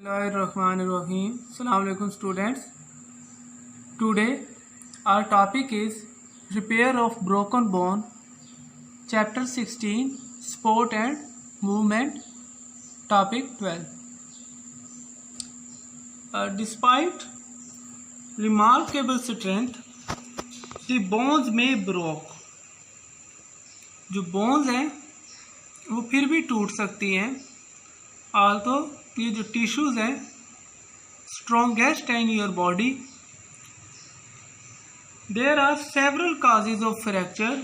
Bismillahirrahmanirrahim. Assalamu alaikum students. Today our topic is repair of broken bone. Chapter 16 Sport and Movement. Topic 12. Despite remarkable strength, the bones may broke. जो bones हैं वो फिर भी टूट सकती हैं. Although ये जो टिश्यूज हैं strongest in your body. There are several causes of fracture.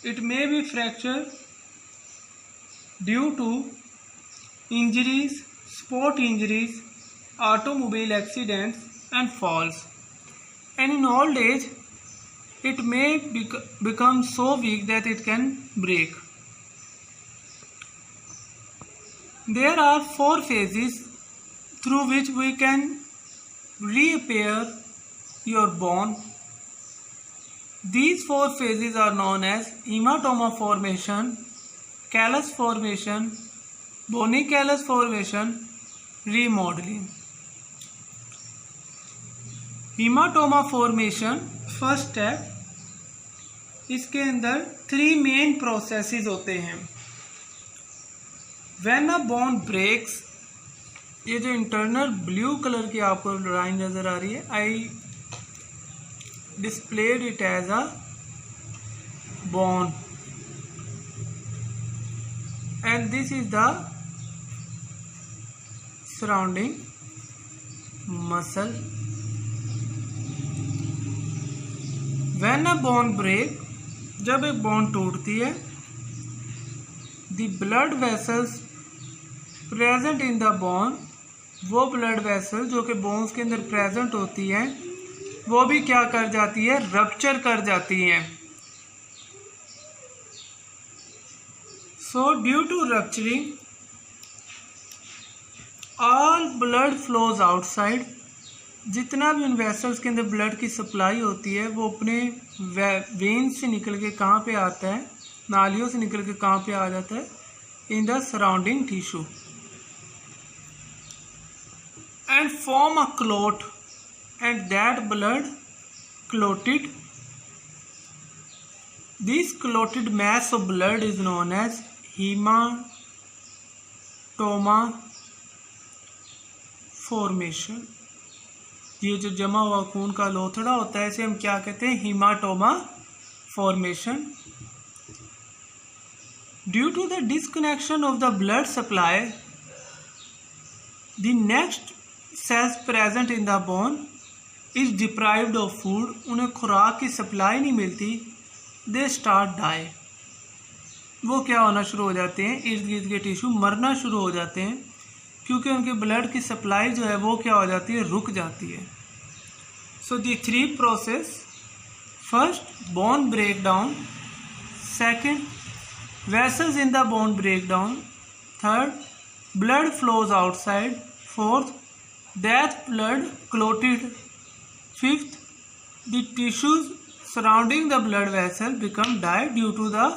It may be fracture due to injuries, sport injuries, automobile accidents and falls. And in old age it may become so weak that it can break. There are 4 phases through which we can repair your bone. These 4 phases are known as hematoma formation, callus formation, bony callus formation, remodeling. Hematoma formation first step. इसके अंदर 3 main processes होते हैं. When a bone breaks, ये जो internal blue colour की आपको line नजर आ रही है, I displayed it as a bone and this is the surrounding muscle. When a bone break, जब एक बोन टूटती है, the blood vessels present in the bone, वो ब्लड वेसल जो कि बोन्स के अंदर प्रेजेंट होती है वो भी क्या कर जाती है, रप्चर कर जाती है. So due to rupturing all blood flows outside. जितना भी उन वेसल्स के अंदर ब्लड की सप्लाई होती है वो अपने वेन से निकल के कहाँ पे आता है, नालियों से निकल के कहाँ पे आ जाता है, in the surrounding tissue and form a clot and that blood clotted. This clotted mass of blood is known as hematoma formation. ये जो जमा हुआ खून का लोथड़ा होता है इसे हम क्या कहते हैं, haematoma formation. Due to the disconnection of the blood supply, the next cells present in the bone is deprived of food. उन्हें खुराक की सप्लाई नहीं मिलती. They start die. वो क्या होना शुरू हो जाते हैं, इर्द गिर्द के टिश्यू मरना शुरू हो जाते हैं क्योंकि उनके ब्लड की सप्लाई जो है वो क्या हो जाती है, रुक जाती है. So the 3 process. First, bone break down. Second, vessels in the bone break down. Third, blood flows outside. Fourth, that blood clotted. Fifth, the tissues surrounding the blood vessel become die due to the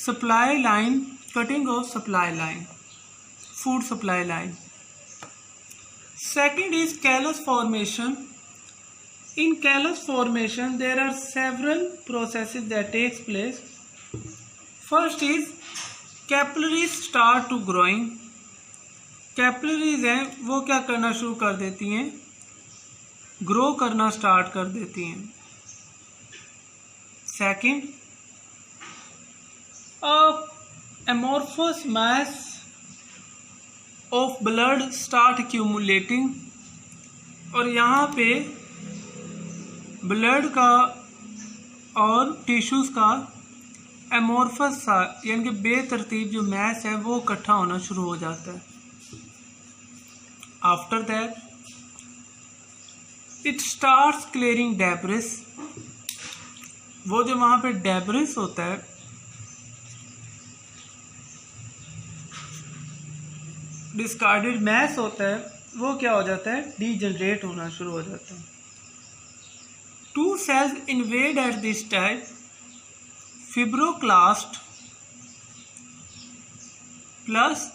supply line, cutting off supply line, food supply line. Second is callus formation. In callus formation there are several processes that takes place. First is capillaries start to growing. Capillaries हैं वो क्या करना शुरू कर देती हैं, grow करना start कर देती हैं. Second, amorphous mass of blood start accumulating. और यहाँ पे ब्लड का और टिश्यूज का एमोर्फस सा यानी कि बेतरतीब जो मैस है वो इकट्ठा होना शुरू हो जाता है. After that it starts clearing debris. वो जो वहाँ पे डेब्रिस होता है, डिस्कार्डेड मैस होता है, वो क्या हो जाता है, डीजनरेट होना शुरू हो जाता है. 2 cells invade at this type. Fibroclast plus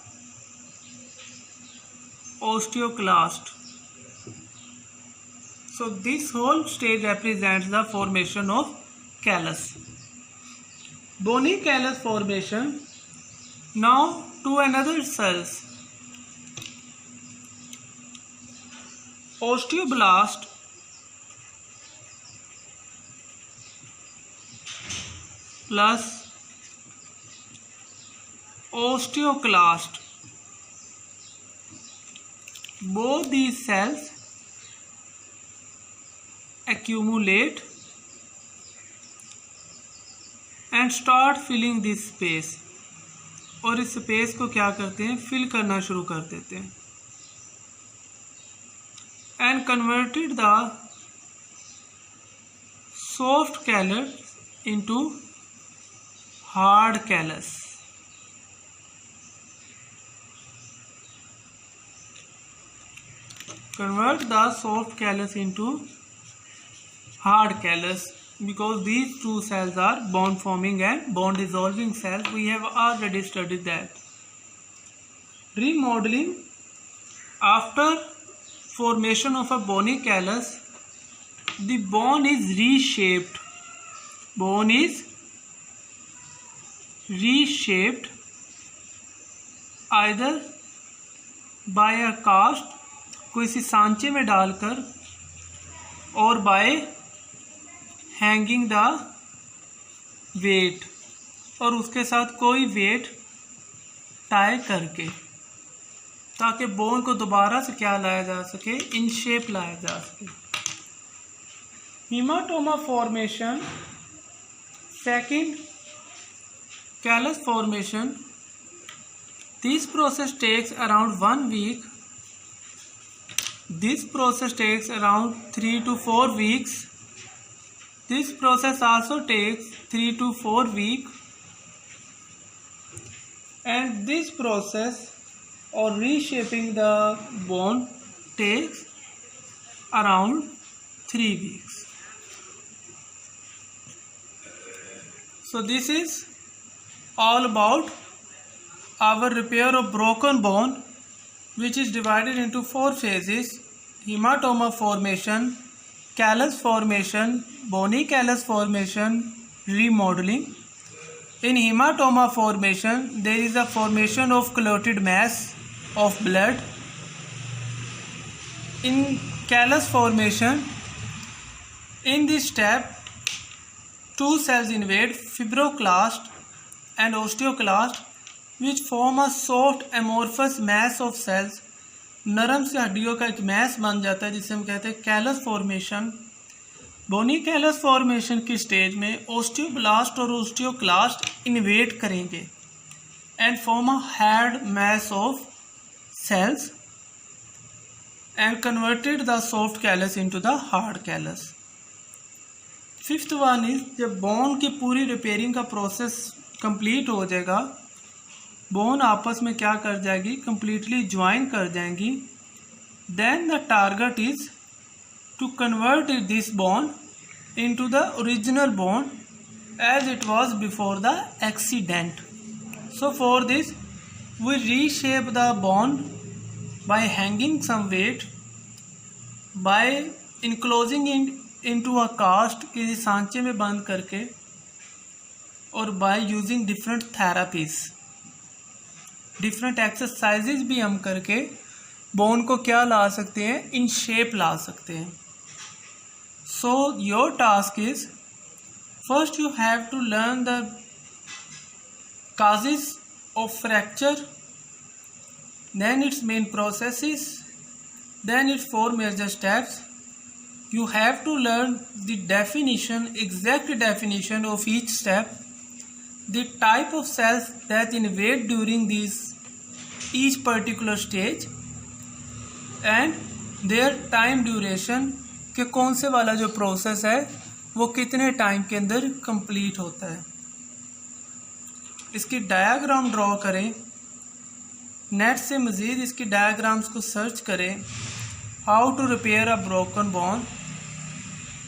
osteoclast. So this whole stage represents the formation of callus. Bony callus formation. Now to another cells. Osteoblast plus osteoclast. Both these cells accumulate and start filling this space. और इस space को क्या करते हैं, fill करना शुरू कर देते हैं. And converted the soft callus into hard callus. Convert the soft callus into hard callus because these two cells are bond forming and bond dissolving cells. We have already studied that. Remodeling. After formation of a bony callus, the bone is reshaped. Bone is reshaped either by a cast, किसी सांचे में डालकर, और by hanging the weight, और उसके साथ कोई wait tie करके, ताकि बोन को दोबारा से क्या लाया जा सके, इन शेप लाया जा सके. Hematoma formation. Second, callus formation. This process takes around 1 week. This process takes around 3 to 4 weeks. This process also takes 3 to 4 weeks. And this process or reshaping the bone takes around 3 weeks. So this is all about our repair of broken bone, which is divided into 4 phases: hematoma formation, callus formation, bony callus formation, remodeling. In hematoma formation, there is a formation of clotted mass of blood. In callus formation, in this step, 2 cells invade, fibroclast and osteoclast, which form a soft amorphous mass of cells. नरम से हड्डियों का एक mess बन जाता है जिसे हम कहते हैं callus formation. Bony callus formation की स्टेज में ओस्टियोब्लास्ट और ओस्टियोक्लास्ट इन्वेड करेंगे and form a hard mass of cells and converted the soft callus into the hard callus. Fifth one is, जब बोन की पूरी रिपेयरिंग का प्रोसेस कंप्लीट हो जाएगा, बोन आपस में क्या कर जाएगी, कंप्लीटली ज्वाइन कर जाएंगी. Then the target is to convert this bone into the original bone as it was before the accident. So for this we reshape the bone by hanging some weight, by enclosing into a cast, किसी सांचे में बंद करके, और by using different therapies, different exercises भी हम करके bone को क्या ला सकते हैं, इन शेप ला सकते हैं. So your task is, first you have to learn the causes of fracture, then its main processes, then its 4 major steps. You have to learn the definition, exact definition of each step, the type of cells that invade during each particular stage, and their time duration, कि कौन से वाला जो process है वो कितने time के अंदर कंप्लीट होता है. इसकी डायग्राम ड्रॉ करें. नेट से मज़ीद इसकी डायग्राम्स को सर्च करें. How to repair a broken bone.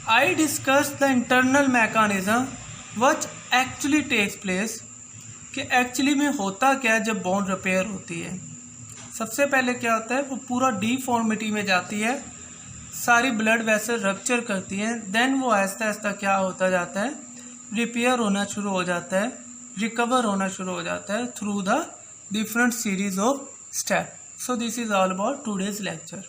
I discuss the internal mechanism which actually takes place, कि एक्चुअली में होता क्या जब बोन रिपेयर होती है. सबसे पहले क्या होता है, वो पूरा डिफॉर्मिटी में जाती है, सारी ब्लड वेसल रप्चर करती हैं, देन वो आहिस्ता आहिस्ता क्या होता जाता है, रिपेयर होना शुरू हो जाता है, रिकवर होना शुरू हो जाता है through the different series of step. So this is all about today's lecture.